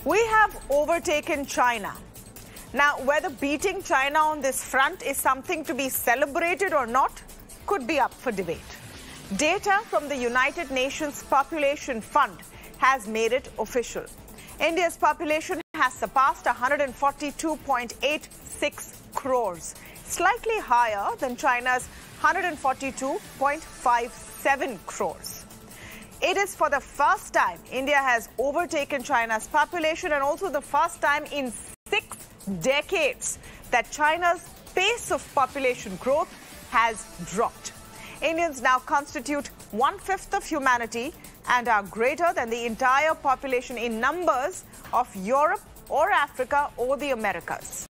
We have overtaken China. Now, whether beating China on this front is something to be celebrated or not could be up for debate. Data from the United Nations Population Fund has made it official. India's population has surpassed 142.86 crores, slightly higher than China's 142.57 crores. It is for the first time India has overtaken China's population, and also the first time in 6 decades that China's pace of population growth has dropped. Indians now constitute 1/5 of humanity and are greater than the entire population in numbers of Europe or Africa or the Americas.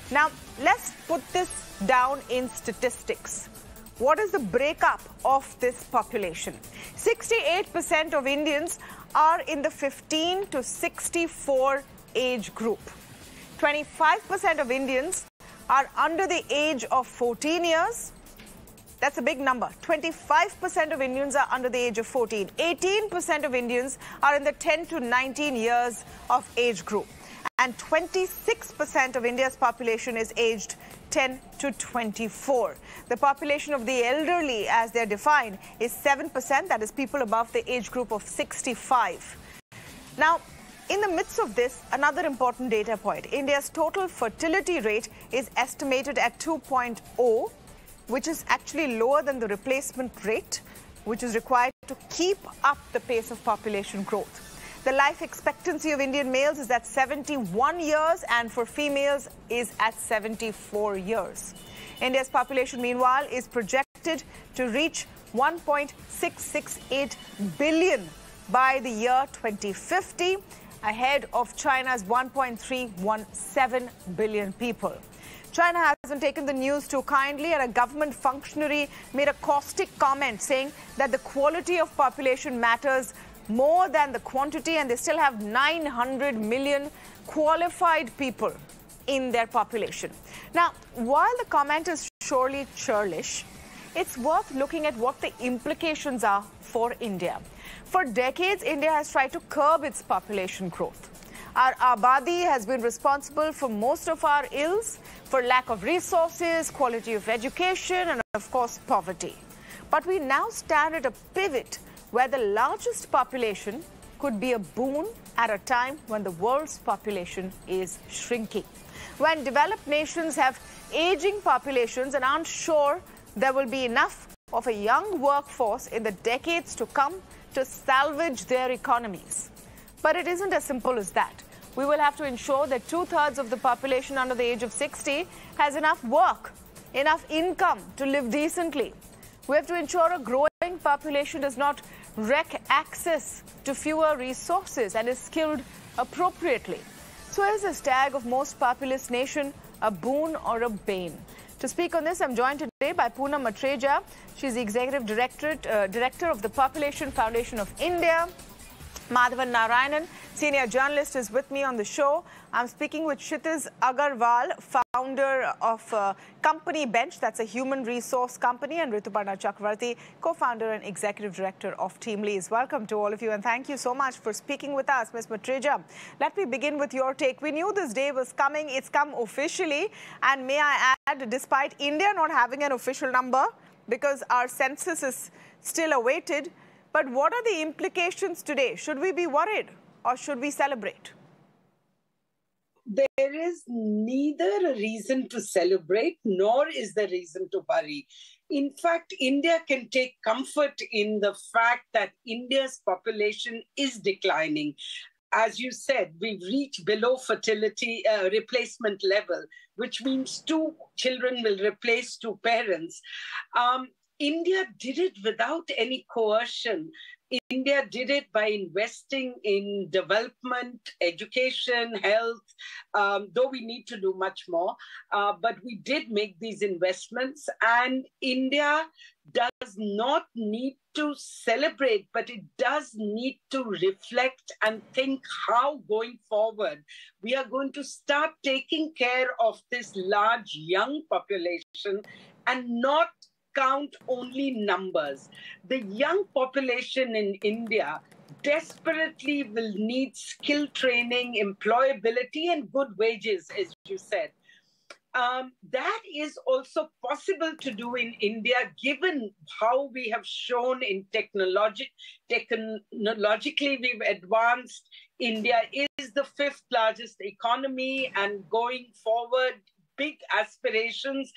Now, let's put this down in statistics. What is the breakup of this population? 68% of Indians are in the 15 to 64 age group. 25% of Indians are under the age of 14 years. That's a big number. 25% of Indians are under the age of 14. 18% of Indians are in the 10 to 19 years of age group. And 26% of India's population is aged 10 to 24. The population of the elderly, as they're defined, is 7%. That is people above the age group of 65. Now, in the midst of this, another important data point. India's total fertility rate is estimated at 2.0, which is actually lower than the replacement rate, which is required to keep up the pace of population growth. The life expectancy of Indian males is at 71 years and for females is at 74 years. India's population, meanwhile, is projected to reach 1.668 billion by the year 2050, ahead of China's 1.317 billion people. China hasn't taken the news too kindly, and a government functionary made a caustic comment saying that the quality of population matters more than the quantity, and they still have 900 million qualified people in their population. Now, while the comment is surely churlish, it's worth looking at what the implications are for India. For decades, India has tried to curb its population growth. Our Abadi has been responsible for most of our ills, for lack of resources, quality of education, and of course, poverty. But we now stand at a pivot where the largest population could be a boon at a time when the world's population is shrinking. When developed nations have aging populations and aren't sure there will be enough of a young workforce in the decades to come to salvage their economies. But it isn't as simple as that. We will have to ensure that 2/3 of the population under the age of 60 has enough work, enough income to live decently. We have to ensure a growing population does not wreak access to fewer resources and is skilled appropriately. So is this tag of most populous nation a boon or a bane? To speak on this, I'm joined today by Poonam Muttreja. She's the Executive Director of the Population Foundation of India. Madhavan Narayanan, senior journalist, is with me on the show. I'm speaking with Kshitiz Agarwal, founder of Company Bench, that's a human resource company, and Rituparna Chakravarti, co-founder and executive director of Teamlease. Welcome to all of you, and thank you so much for speaking with us, Ms. Muttreja. Let me begin with your take. We knew this day was coming. It's come officially, and may I add, despite India not having an official number, because our census is still awaited, but what are the implications today? Should we be worried or should we celebrate? There is neither a reason to celebrate nor is there reason to worry. In fact, India can take comfort in the fact that India's population is declining. As you said, we've reached below fertility replacement level, which means 2 children will replace 2 parents. India did it without any coercion. India did it by investing in development, education, health, though we need to do much more. But we did make these investments, and India does not need to celebrate, but it does need to reflect and think how going forward we are going to start taking care of this large young population and not count only numbers. The young population in India desperately will need skill training, employability, and good wages, as you said. That is also possible to do in India, given how we have shown in technologically we've advanced. India is the fifth largest economy, and going forward, big aspirations,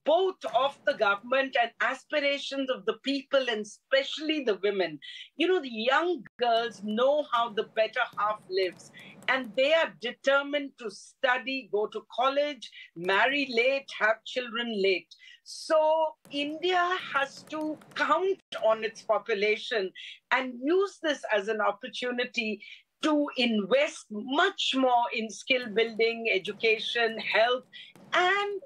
both of the government and aspirations of the people, and especially the women. You know, the young girls know how the better half lives, and they are determined to study, go to college, marry late, have children late. So India has to count on its population and use this as an opportunity to invest much more in skill building, education, health, and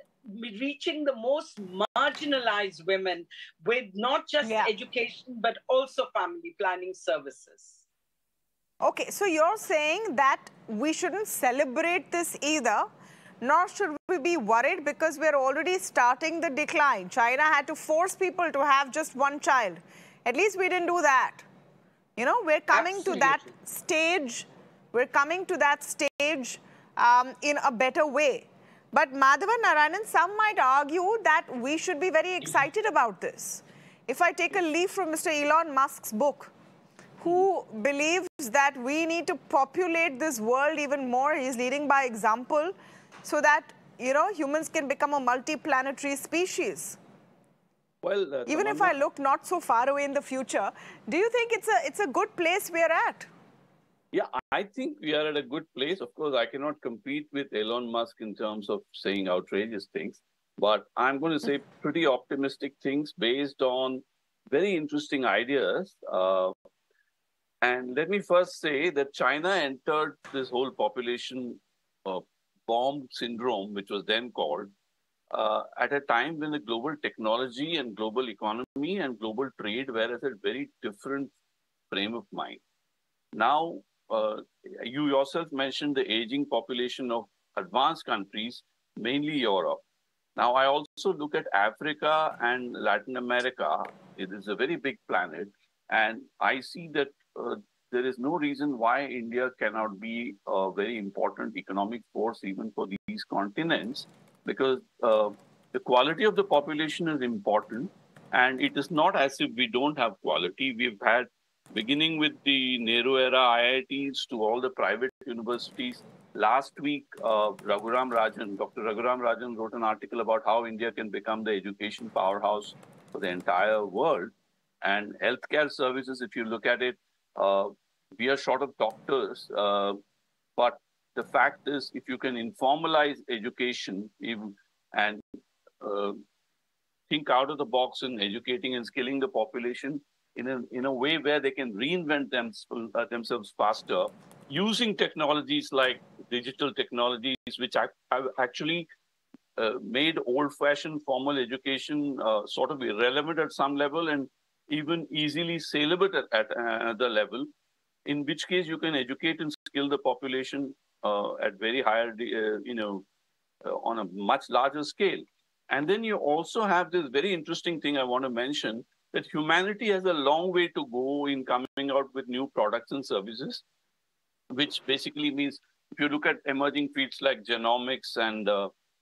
reaching the most marginalized women with not just education, but also family planning services. Okay, so you're saying that we shouldn't celebrate this either, nor should we be worried because we're already starting the decline. China had to force people to have just one child. At least we didn't do that. You know, we're coming to that stage. We're coming to that stage in a better way. But Madhavan Narayanan, some might argue that we should be very excited about this. If I take a leaf from Mr. Elon Musk's book, who believes that we need to populate this world even more. He's leading by example so that, you know, humans can become a multi-planetary species. Well, even if I look not so far away in the future, do you think it's a good place we're at? Yeah, I think we are at a good place. Of course, I cannot compete with Elon Musk in terms of saying outrageous things, but I'm going to say pretty optimistic things based on very interesting ideas. And let me first say that China entered this whole population bomb syndrome, which was then called, at a time when the global technology and global economy and global trade were at a very different frame of mind. Now, you yourself mentioned the aging population of advanced countries, mainly Europe. Now, I also look at Africa and Latin America. It is a very big planet. And I see that there is no reason why India cannot be a very important economic force even for these continents, because the quality of the population is important. And it is not as if we don't have quality. We've had, beginning with the Nehru era IITs to all the private universities. Last week, Dr. Raghuram Rajan wrote an article about how India can become the education powerhouse for the entire world. And healthcare services, if you look at it, we are short of doctors. But the fact is, if you can informalize education and think out of the box in educating and skilling the population in a way where they can reinvent themselves faster, using technologies like digital technologies, which have actually made old-fashioned formal education sort of irrelevant at some level and even easily saleable at another level, in which case you can educate and skill the population at very higher, on a much larger scale. And then you also have this very interesting thing I want to mention, that humanity has a long way to go in coming out with new products and services, which basically means if you look at emerging fields like genomics and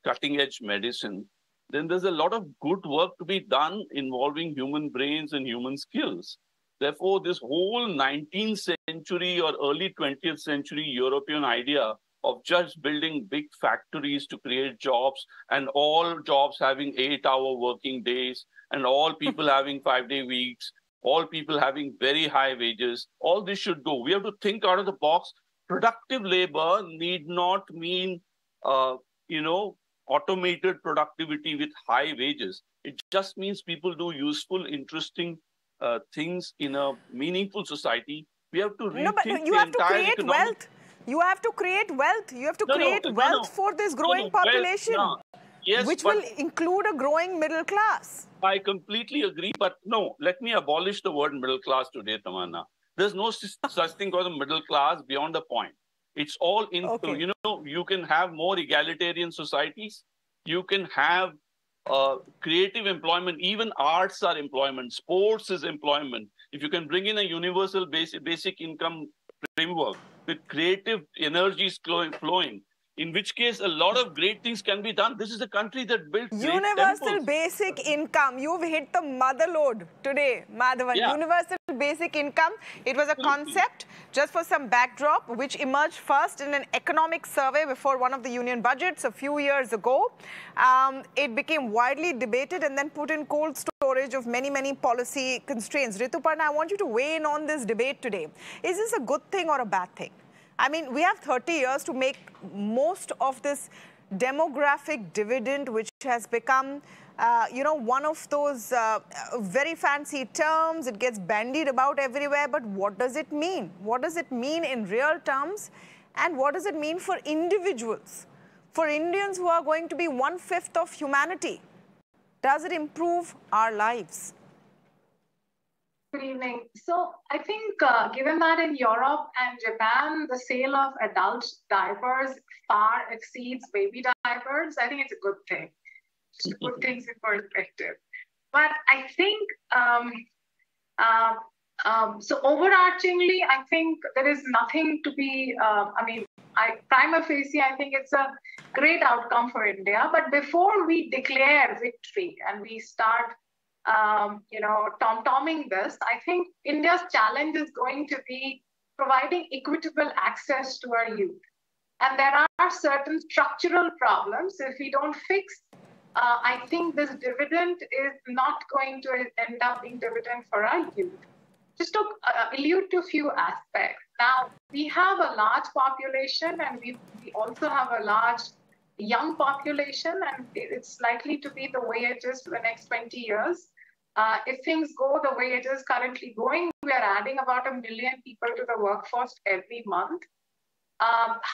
cutting-edge medicine, then there's a lot of good work to be done involving human brains and human skills. Therefore, this whole 19th century or early 20th century European idea of just building big factories to create jobs and all jobs having 8-hour working days and all people having 5-day weeks, all people having very high wages, all this should go. We have to think out of the box. Productive labor need not mean, automated productivity with high wages. It just means people do useful, interesting things in a meaningful society. We have to rethink you have to create wealth. You have to create wealth. You have to create wealth for this growing population, yes, which will include a growing middle class. I completely agree, but no, let me abolish the word middle class today, Tamanna. There's no such thing called a middle class beyond the point. It's all in, you can have more egalitarian societies. You can have creative employment, even arts are employment, sports is employment. If you can bring in a universal basic income framework with creative energies flowing, in which case a lot of great things can be done. This is a country that built great Universal temples. basic income. You've hit the mother lode today, Madhavan. Yeah. Universal basic income. It was a concept, just for some backdrop, which emerged first in an economic survey before one of the union budgets a few years ago. It became widely debated and then put in cold storage of many policy constraints. Rituparna, I want you to weigh in on this debate today. Is this a good thing or a bad thing? I mean, we have 30 years to make most of this demographic dividend, which has become, you know, one of those very fancy terms. It gets bandied about everywhere. But what does it mean? What does it mean in real terms? And what does it mean for individuals, for Indians who are going to be 1/5 of humanity? Does it improve our lives? Good evening. So I think given that in Europe and Japan, the sale of adult diapers far exceeds baby diapers, I think it's a good thing. Just to put things in perspective. But I think, so overarchingly, I think there is nothing to be, prima facie, I think it's a great outcome for India. But before we declare victory and we start tom-tomming this, I think India's challenge is going to be providing equitable access to our youth. And there are certain structural problems. If we don't fix, I think this dividend is not going to end up being dividend for our youth. Just to allude to a few aspects. Now, we have a large population and we also have a large young population, and it's likely to be the way it is for the next 20 years. If things go the way it is currently going, we are adding about 1 million people to the workforce every month.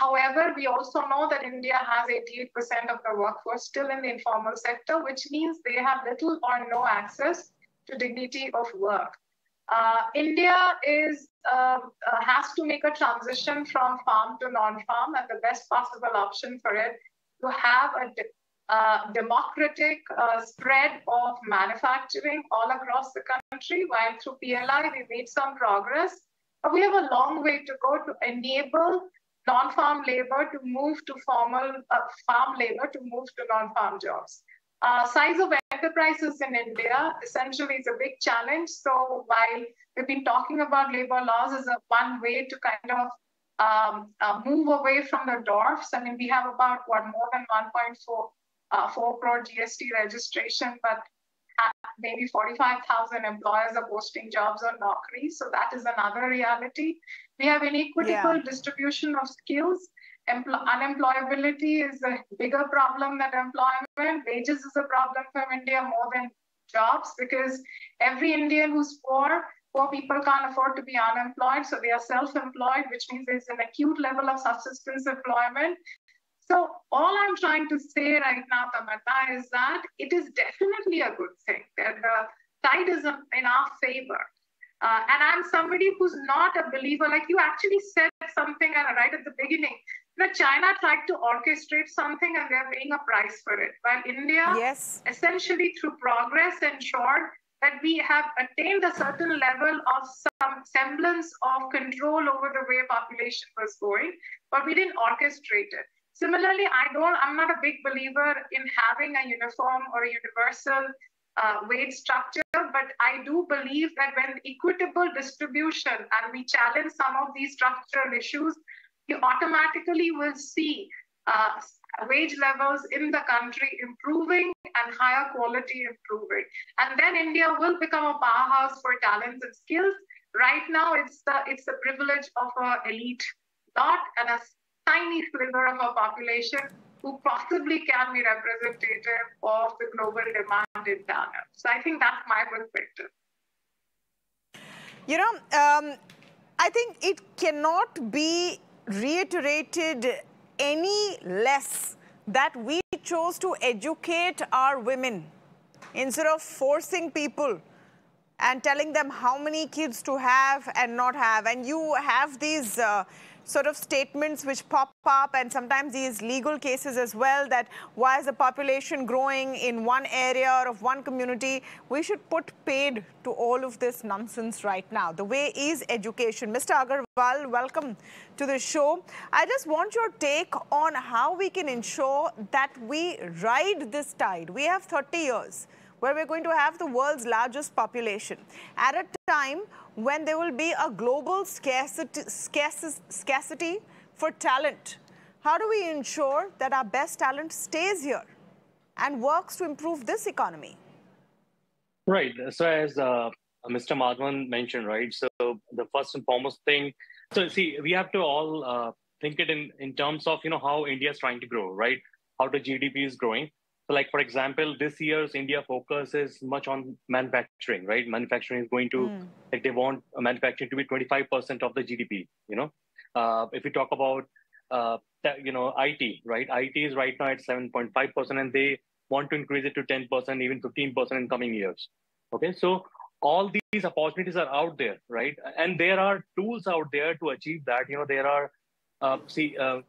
However, we also know that India has 88% of the workforce still in the informal sector, which means they have little or no access to dignity of work. India has to make a transition from farm to non-farm, and the best possible option for it to have a democratic spread of manufacturing all across the country. While through PLI we made some progress, but we have a long way to go to enable non-farm labor to move to formal farm labor to move to non-farm jobs. Size of enterprises in India essentially is a big challenge. So while we've been talking about labor laws as one way to kind of move away from the dwarfs, I mean, we have about more than 1.4 crore GST registration, but maybe 45,000 employers are posting jobs on Naukri. So that is another reality. We have inequitable distribution of skills. Unemployability is a bigger problem than employment. Wages is a problem for India more than jobs, because every Indian who's poor people can't afford to be unemployed. So they are self-employed, which means there's an acute level of subsistence employment. So all I'm trying to say right now, Tamanna, is that it is definitely a good thing that the tide is in our favor. And I'm somebody who's not a believer, like you actually said something right at the beginning. China tried to orchestrate something and they're paying a price for it. While India, essentially through progress, ensured that we have attained a certain level of some semblance of control over the way population was going, but we didn't orchestrate it. Similarly, I'm not a big believer in having a uniform or a universal wage structure, but I do believe that when equitable distribution and we challenge some of these structural issues, you automatically will see wage levels in the country improving and higher quality improving. And then India will become a powerhouse for talents and skills. Right now, it's the privilege of an elite lot and a tiny sliver of a population who possibly can be representative of the global demand in talent. So I think that's my perspective. You know, I think it cannot be reiterated any less that we chose to educate our women instead of forcing people and telling them how many kids to have and not have. And you have these sort of statements which pop up, and sometimes these legal cases as well, that why is the population growing in one area or of one community? We should put paid to all of this nonsense right now. The way is education. Mr. Agarwal, welcome to the show. I just want your take on how we can ensure that we ride this tide. We have 30 years where we're going to have the world's largest population at a time when there will be a global scarcity for talent. How do we ensure that our best talent stays here and works to improve this economy? Right. So as Mr. Madhavan mentioned, right, so the first and foremost thing, so see, we have to all think it in terms of, how India is trying to grow, right? How the GDP is growing. So like, for example, this year's India focus is much on manufacturing, right? Manufacturing is going to, like they want manufacturing to be 25% of the GDP, If we talk about, IT, right? IT is right now at 7.5% and they want to increase it to 10%, even 15% in coming years. Okay, so all these opportunities are out there, right? And there are tools out there to achieve that. There are,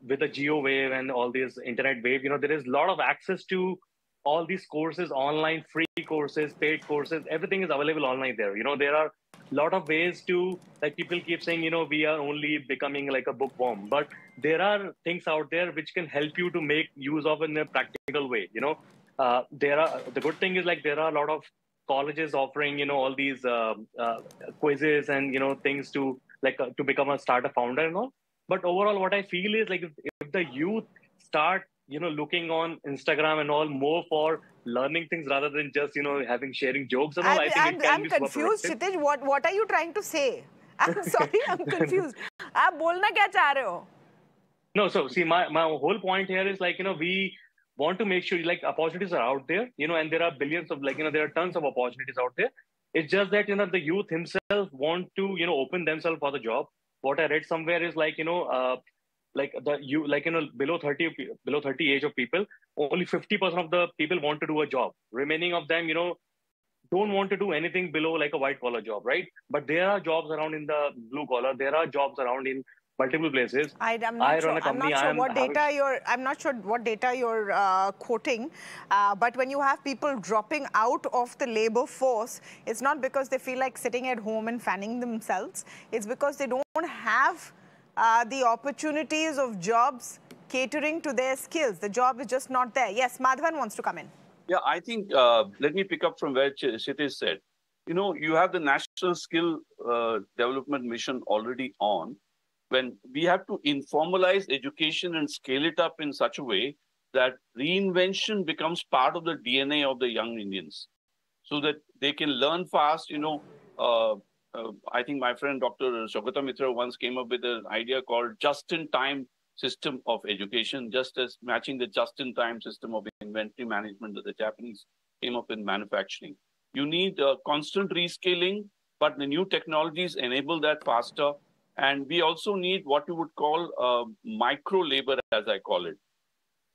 with the geo wave and all these internet wave, there is a lot of access to all these courses, online, free courses, paid courses, everything is available online there. There are a lot of ways to, like people keep saying, we are only becoming like a bookworm, but there are things out there which can help you to make use of in a practical way. The good thing is like there are a lot of colleges offering, all these quizzes and, things to like to become a startup founder and all. But overall, what I feel is like if the youth start, looking on Instagram and all more for learning things rather than just, sharing jokes and all, I think it can be I'm confused, Kshitij. What are you trying to say? I'm sorry, I'm confused. आप बोलना क्या चाह रहे हो? No, so see, my whole point here is like, we want to make sure like opportunities are out there, and there are billions of like, there are tons of opportunities out there. It's just that, the youth himself want to, open themselves for the job. What I read somewhere is like, below 30 age of people, only 50% of the people want to do a job. Remaining of them, don't want to do anything below like a white collar job, right? But there are jobs around in the blue collar. There are jobs around in multiple places. I'm not sure what data you're quoting, but when you have people dropping out of the labor force, it's not because they feel like sitting at home and fanning themselves. It's because they don't have the opportunities of jobs catering to their skills. The job is just not there. Yes, Madhavan wants to come in. Yeah, I think, let me pick up from where Kshitij said. You have the National Skill Development Mission already on. When we have to informalize education and scale it up in such a way that reinvention becomes part of the DNA of the young Indians, so that they can learn fast. I think my friend Dr. Shogata Mitra once came up with an idea called just-in-time system of education, just as matching the just-in-time system of inventory management that the Japanese came up in manufacturing. You need constant rescaling, but the new technologies enable that faster. And we also need what you would call micro labor, as I call it.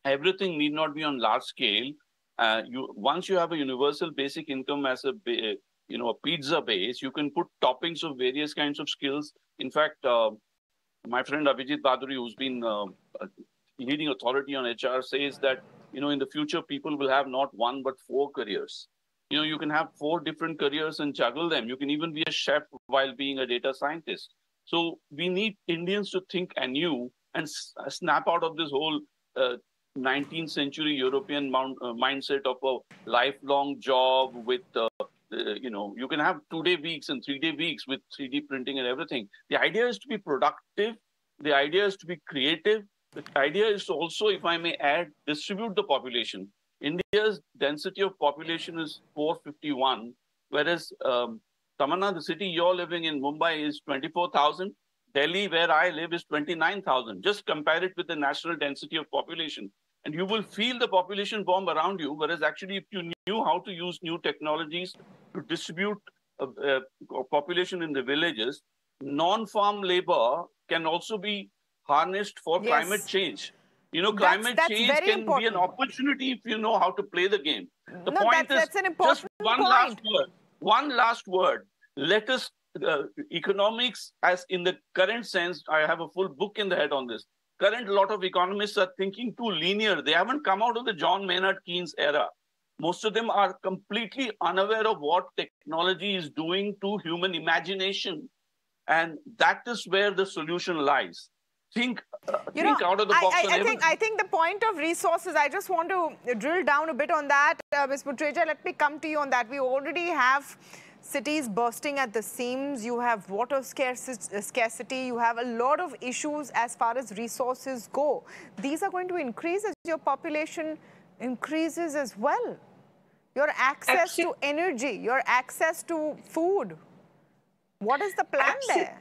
Everything need not be on large scale. Once you have a universal basic income as a pizza base, you can put toppings of various kinds of skills. In fact, my friend Abhijit Baduri, who's been leading authority on HR, says that in the future people will have not one but 4 careers. You can have 4 different careers and juggle them. You can even be a chef while being a data scientist. So we need Indians to think anew and snap out of this whole 19th century European mindset of a lifelong job with, you can have 2-day weeks and 3-day weeks with 3D printing and everything. The idea is to be productive. The idea is to be creative. The idea is to also, if I may add, distribute the population. India's density of population is 451, whereas Tamanna, the city you're living in, Mumbai, is 24,000. Delhi, where I live, is 29,000. Just compare it with the national density of population. And you will feel the population bomb around you, whereas actually if you knew how to use new technologies to distribute population in the villages, non-farm labor can also be harnessed for climate change. Climate change can be an opportunity if you know how to play the game. The point is, just one last word. One last word. Let us economics, as in the current sense, I have a full book in the head on this. Current lot of economists are thinking too linear. They haven't come out of the John Maynard Keynes era. Most of them are completely unaware of what technology is doing to human imagination. And that is where the solution lies. Think out of the box. I think the point of resources, I just want to drill down a bit on that. Ms. Muttreja, let me come to you on that. We already have cities bursting at the seams. You have water scarcity. You have a lot of issues as far as resources go. These are going to increase as your population increases as well. Your access to energy, your access to food. What is the plan there?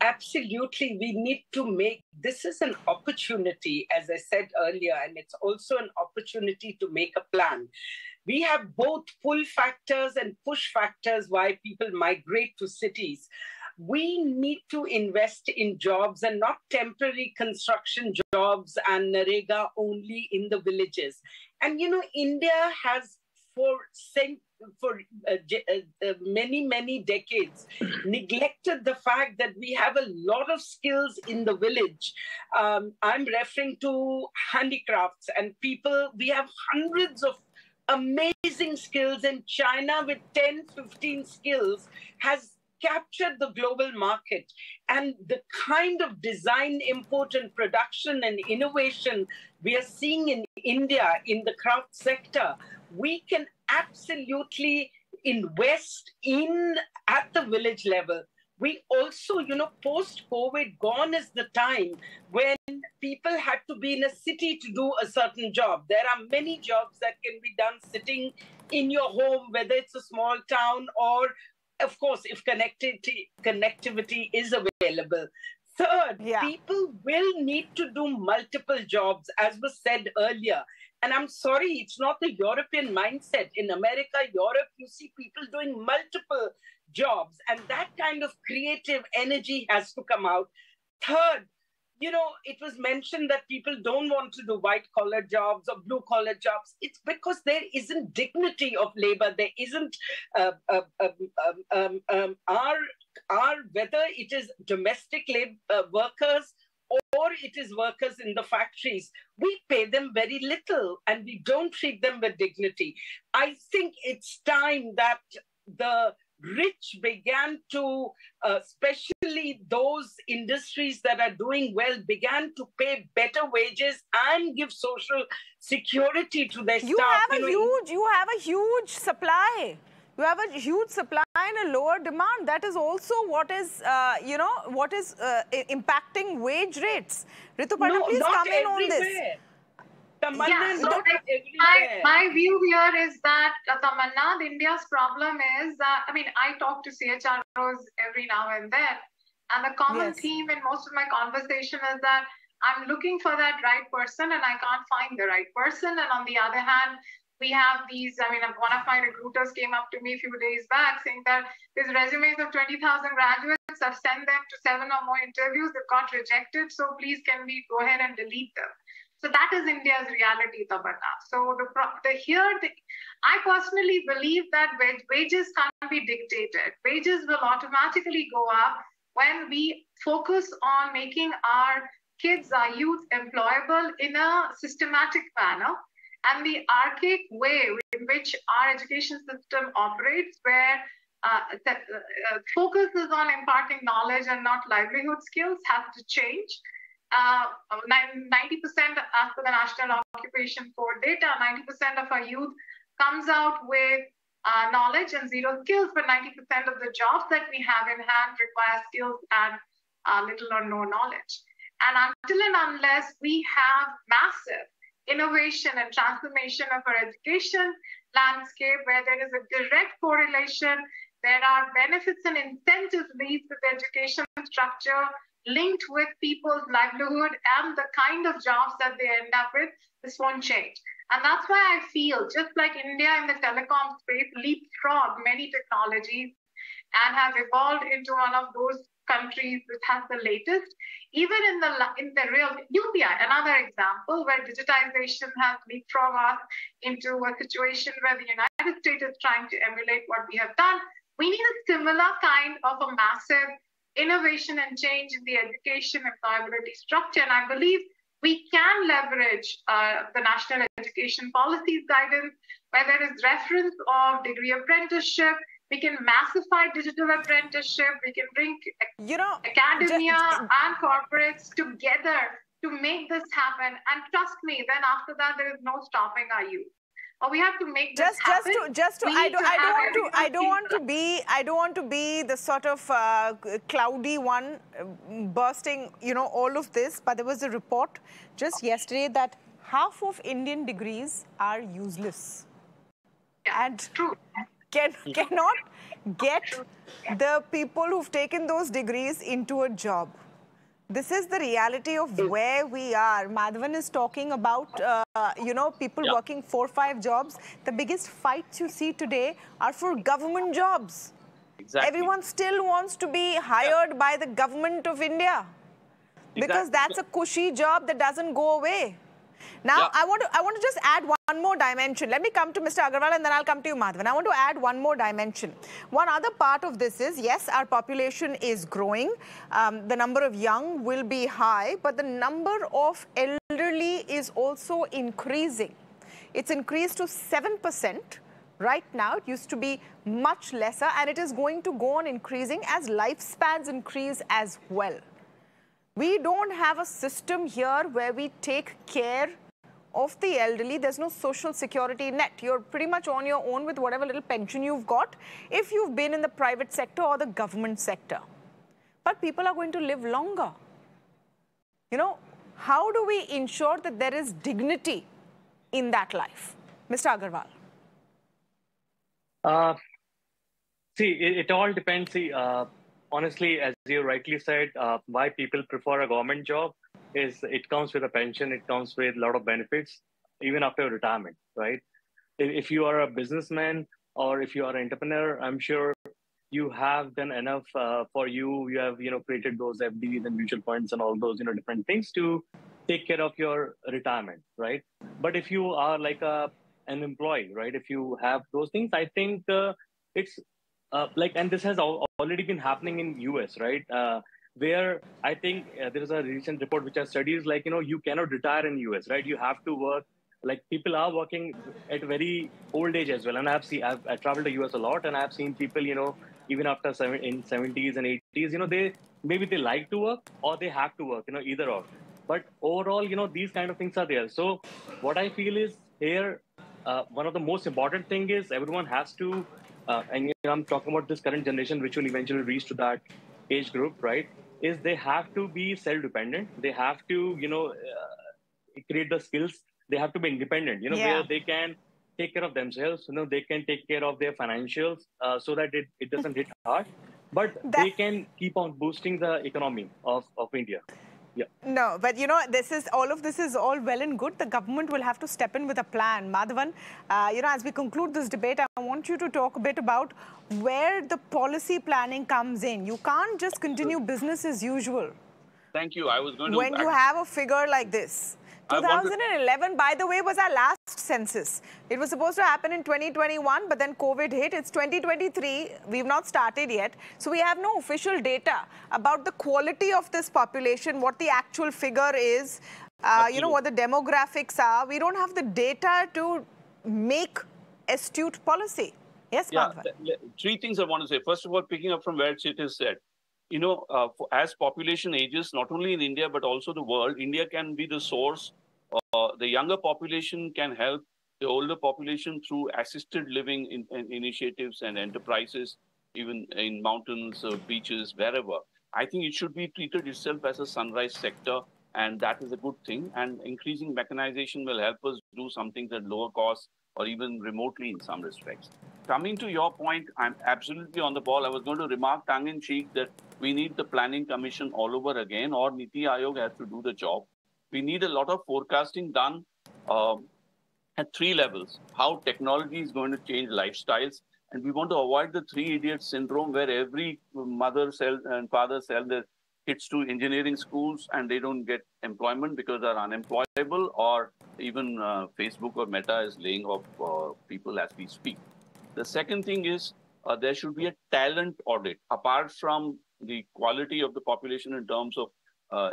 Absolutely. We need to make, this is an opportunity, as I said earlier, and it's also an opportunity to make a plan. We have both pull factors and push factors why people migrate to cities. We need to invest in jobs and not temporary construction jobs and Narega only in the villages. And, you know, India has for many, many decades neglected the fact that we have a lot of skills in the village. I'm referring to handicrafts and people. We have hundreds of amazing skills, and China with 10, 15 skills has captured the global market. And the kind of design, import and production and innovation we are seeing in India in the craft sector, we can absolutely invest in at the village level. We also, you know, post-COVID, gone is the time when people had to be in a city to do a certain job. There are many jobs that can be done sitting in your home, whether it's a small town or, of course, if connectivity is available. Third, people will need to do multiple jobs, as was said earlier. And I'm sorry, it's not the European mindset. In America, Europe, you see people doing multiple jobs, and that kind of creative energy has to come out. Third, you know, it was mentioned that people don't want to do white-collar jobs or blue-collar jobs. It's because there isn't dignity of labor. There isn't whether it is domestic labor workers or it is workers in the factories, we pay them very little and we don't treat them with dignity. I think it's time that the rich began to, especially those industries that are doing well, began to pay better wages and give social security to their staff. You have a huge supply. You have a huge supply and a lower demand. That is also what is, impacting wage rates. Rituparna, please come in on this. Tamanna, so my view here is that, Tamanna, India's problem is that, I mean, I talk to CHROs every now and then, and the common theme in most of my conversation is that I'm looking for that right person and I can't find the right person. And on the other hand, we have these, I mean, one of my recruiters came up to me a few days back saying that these resumes of 20,000 graduates, I've sent them to 7 or more interviews, they've got rejected. So please, can we go ahead and delete them? So that is India's reality, Tamanna. So I personally believe that wages can't be dictated. Wages will automatically go up when we focus on making our kids, our youth, employable in a systematic manner. And the archaic way in which our education system operates, where focuses on imparting knowledge and not livelihood skills, has to change. 90% as per the National Occupation Code data, 90% of our youth comes out with knowledge and zero skills, but 90% of the jobs that we have in hand require skills and little or no knowledge. And until and unless we have massive innovation and transformation of our education landscape, where there is a direct correlation, there are benefits and incentives linked with the education structure, linked with people's livelihood and the kind of jobs that they end up with, this won't change. And that's why I feel, just like India in the telecom space leapfrogged many technologies and have evolved into one of those countries that has the latest, even in the real UPI, another example where digitization has leapfrogged us into a situation where the United States is trying to emulate what we have done. We need a similar kind of a massive innovation and change in the education employability structure. And I believe we can leverage the National Education Policies guidance, where there is reference of degree apprenticeship. We can massify digital apprenticeship. We can bring academia and corporates together to make this happen. And trust me, then after that, there is no stopping our youth. We have to make this happen. I don't want to be the sort of cloudy one bursting, all of this. But there was a report just yesterday that half of Indian degrees are useless. Yeah, and true. Cannot get the people who've taken those degrees into a job. This is the reality of where we are. Madhavan is talking about, people working 4 or 5 jobs. The biggest fights you see today are for government jobs. Exactly. Everyone still wants to be hired by the government of India because that's a cushy job that doesn't go away. Now, I want to just add one more dimension. Let me come to Mr. Agarwal and then I'll come to you, Madhavan. I want to add one more dimension. One other part of this is, yes, our population is growing. The number of young will be high, but the number of elderly is also increasing. It's increased to 7% right now. It used to be much lesser, and it is going to go on increasing as lifespans increase as well. We don't have a system here where we take care of the elderly. There's no social security net. You're pretty much on your own with whatever little pension you've got if you've been in the private sector or the government sector. But people are going to live longer. How do we ensure that there is dignity in that life? Mr. Agarwal. It all depends. Honestly, as you rightly said, why people prefer a government job is it comes with a pension, it comes with a lot of benefits, even after retirement, right? If you are a businessman or if you are an entrepreneur, I'm sure you have done enough for you. You have, created those FDs and mutual funds and all those, different things to take care of your retirement, right? But if you are like an employee, right? If you have those things, I think it's and this has already been happening in US, right? Where I think there is a recent report which has studies you cannot retire in US, right? You have to work. Like people are working at very old age as well. And I've traveled to US a lot, and I've seen people, even after in 70s and 80s, they like to work or they have to work, either or. But overall, these kind of things are there. So what I feel is here, one of the most important thing is everyone has to, and I'm talking about this current generation, which will eventually reach to that age group, right? Is they have to be self-dependent. They have to, create the skills. They have to be independent, where they can take care of themselves. They can take care of their financials so that it doesn't hit hard. But they can keep on boosting the economy of India. Yeah. No, but all of this is all well and good. The government will have to step in with a plan. Madhavan, as we conclude this debate, I want you to talk a bit about where the policy planning comes in. You can't just continue business as usual. Thank you. I was going to... When you have a figure like this. 2011, by the way, was our last census. It was supposed to happen in 2021, but then COVID hit. It's 2023. We've not started yet. So we have no official data about the quality of this population, what the actual figure is, what the demographics are. We don't have the data to make astute policy. Yes, Madhavan? 3 things I want to say. First of all, picking up from where Chit said, as population ages, not only in India, but also the world, India can be the source. The younger population can help the older population through assisted living initiatives and enterprises, even in mountains, beaches, wherever. I think it should be treated itself as a sunrise sector, and that is a good thing. And increasing mechanization will help us do some things at lower cost or even remotely in some respects. Coming to your point, I'm absolutely on the ball. I was going to remark tongue-in-cheek that we need the Planning Commission all over again, or Niti Aayog has to do the job. We need a lot of forecasting done at 3 levels. How technology is going to change lifestyles. And we want to avoid the 3 idiots syndrome where every mother and father sell their kids to engineering schools and they don't get employment because they're unemployable, or even Facebook or Meta is laying off people as we speak. The second thing is there should be a talent audit. Apart from the quality of the population in terms of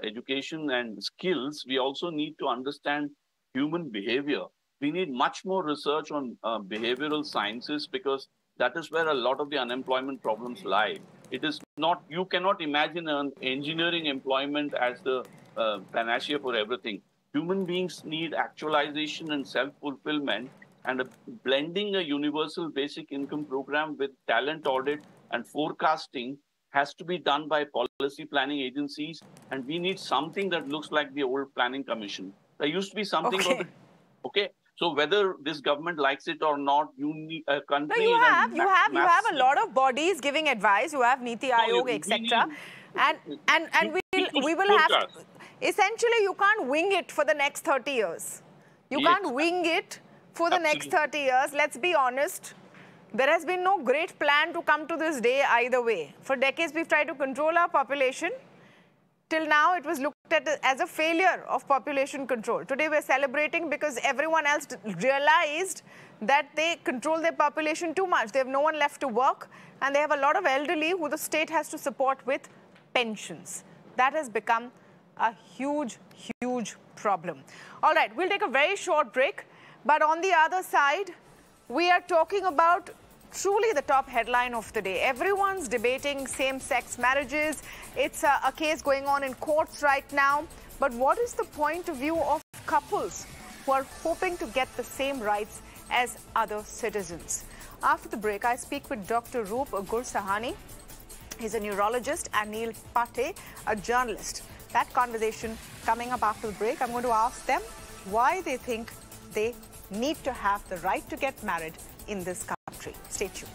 education and skills, we also need to understand human behavior. We need much more research on behavioral sciences, because that is where a lot of the unemployment problems lie. It is not, you cannot imagine an engineering employment as the panacea for everything. Human beings need actualization and self-fulfillment, and blending a universal basic income program with talent audit and forecasting has to be done by policy planning agencies. And we need something that looks like the old planning commission. There used to be something Okay. of it. Okay. So whether this government likes it or not, you need a country. No, you have a lot of bodies giving advice. You have Niti Aayog, etc. And we will have to, essentially, you can't wing it for the next 30 years. You can't wing it for the next 30 years. Let's be honest. There has been no great plan to come to this day either way. For decades, we've tried to control our population. Till now, it was looked at as a failure of population control. Today, we're celebrating because everyone else realized that they control their population too much. They have no one left to work, and they have a lot of elderly who the state has to support with pensions. That has become a huge, huge problem. All right, we'll take a very short break. But on the other side, we are talking about truly the top headline of the day. Everyone's debating same-sex marriages. It's a case going on in courts right now. But what is the point of view of couples who are hoping to get the same rights as other citizens? After the break, I speak with Dr. Roop Gursahani. He's a neurologist, and Neil Pate, a journalist. That conversation coming up after the break. I'm going to ask them why they think they need to have the right to get married in this country. Stay tuned.